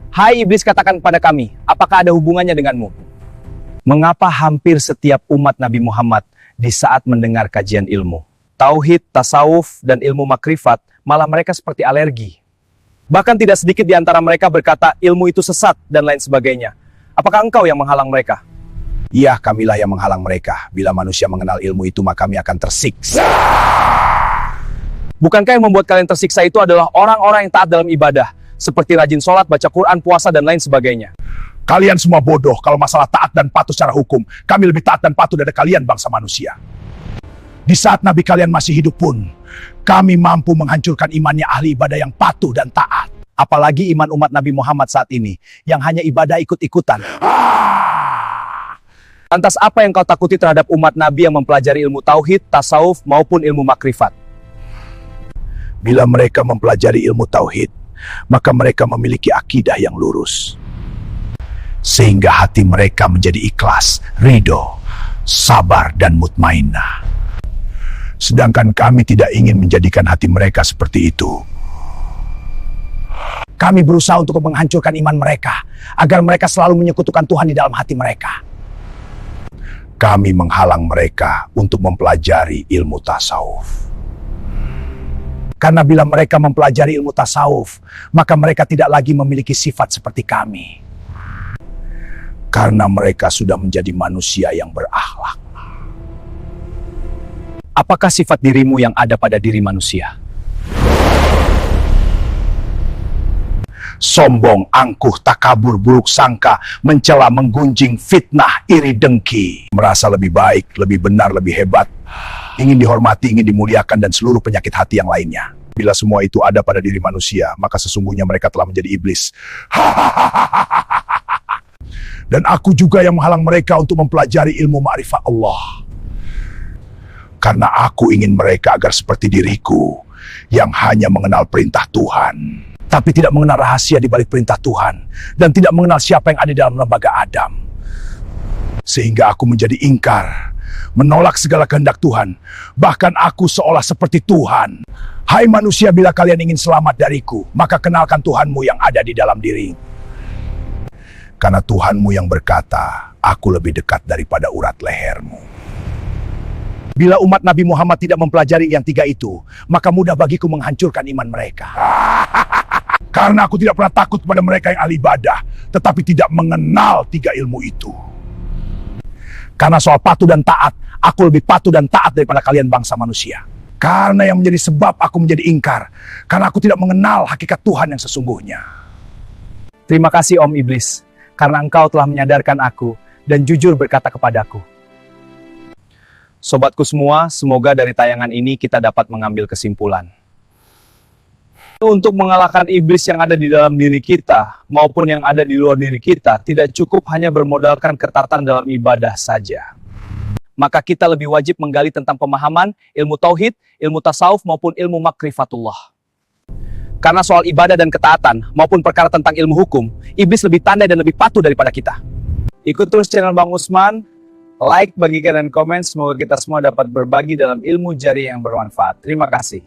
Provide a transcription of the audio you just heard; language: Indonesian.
Hai iblis, katakan kepada kami, apakah ada hubungannya denganmu? Mengapa hampir setiap umat Nabi Muhammad di saat mendengar kajian ilmu tauhid, tasawuf, dan ilmu makrifat, malah mereka seperti alergi? Bahkan tidak sedikit di antara mereka berkata ilmu itu sesat dan lain sebagainya. Apakah engkau yang menghalang mereka? Iya, kamilah yang menghalang mereka. Bila manusia mengenal ilmu itu, maka kami akan tersiksa. Bukankah yang membuat kalian tersiksa itu adalah orang-orang yang taat dalam ibadah, seperti rajin sholat, baca Quran, puasa, dan lain sebagainya? Kalian semua bodoh kalau masalah taat dan patuh secara hukum. Kami lebih taat dan patuh dari kalian bangsa manusia. Di saat Nabi kalian masih hidup pun, kami mampu menghancurkan imannya ahli ibadah yang patuh dan taat. Apalagi iman umat Nabi Muhammad saat ini, yang hanya ibadah ikut-ikutan. Lantas apa yang kau takuti terhadap umat Nabi yang mempelajari ilmu tauhid, tasawuf, maupun ilmu makrifat? Bila mereka mempelajari ilmu tauhid, maka mereka memiliki akidah yang lurus. Sehingga hati mereka menjadi ikhlas, ridho, sabar, dan mutmainnah. Sedangkan kami tidak ingin menjadikan hati mereka seperti itu. Kami berusaha untuk menghancurkan iman mereka, agar mereka selalu menyekutukan Tuhan di dalam hati mereka. Kami menghalang mereka untuk mempelajari ilmu tasawuf. Karena bila mereka mempelajari ilmu tasawuf, maka mereka tidak lagi memiliki sifat seperti kami. Karena mereka sudah menjadi manusia yang berakhlak. Apakah sifat dirimu yang ada pada diri manusia? Sombong, angkuh, takabur, buruk sangka, mencela, menggunjing, fitnah, iri, dengki. Merasa lebih baik, lebih benar, lebih hebat. Ingin dihormati, ingin dimuliakan, dan seluruh penyakit hati yang lainnya. Bila semua itu ada pada diri manusia, maka sesungguhnya mereka telah menjadi iblis. Dan aku juga yang menghalang mereka untuk mempelajari ilmu ma'rifat Allah. Karena aku ingin mereka agar seperti diriku, yang hanya mengenal perintah Tuhan, tapi tidak mengenal rahasia di balik perintah Tuhan, dan tidak mengenal siapa yang ada di dalam lembaga Adam. Sehingga aku menjadi ingkar, menolak segala kehendak Tuhan. Bahkan aku seolah seperti Tuhan. Hai manusia, bila kalian ingin selamat dariku, maka kenalkan Tuhanmu yang ada di dalam diri. Karena Tuhanmu yang berkata, aku lebih dekat daripada urat lehermu. Bila umat Nabi Muhammad tidak mempelajari yang tiga itu, maka mudah bagiku menghancurkan iman mereka. Karena aku tidak pernah takut kepada mereka yang ahli ibadah, tetapi tidak mengenal tiga ilmu itu. Karena soal patuh dan taat, aku lebih patuh dan taat daripada kalian bangsa manusia. Karena yang menjadi sebab aku menjadi ingkar, karena aku tidak mengenal hakikat Tuhan yang sesungguhnya. Terima kasih Om Iblis, karena engkau telah menyadarkan aku dan jujur berkata kepadaku. Sobatku semua, semoga dari tayangan ini kita dapat mengambil kesimpulan. Untuk mengalahkan iblis yang ada di dalam diri kita, maupun yang ada di luar diri kita, tidak cukup hanya bermodalkan ketatan dalam ibadah saja. Maka kita lebih wajib menggali tentang pemahaman, ilmu tauhid, ilmu tasawuf, maupun ilmu makrifatullah. Karena soal ibadah dan ketaatan, maupun perkara tentang ilmu hukum, iblis lebih pandai dan lebih patuh daripada kita. Ikut terus channel Bang Usman, like, bagikan, dan komen. Semoga kita semua dapat berbagi dalam ilmu jari yang bermanfaat. Terima kasih.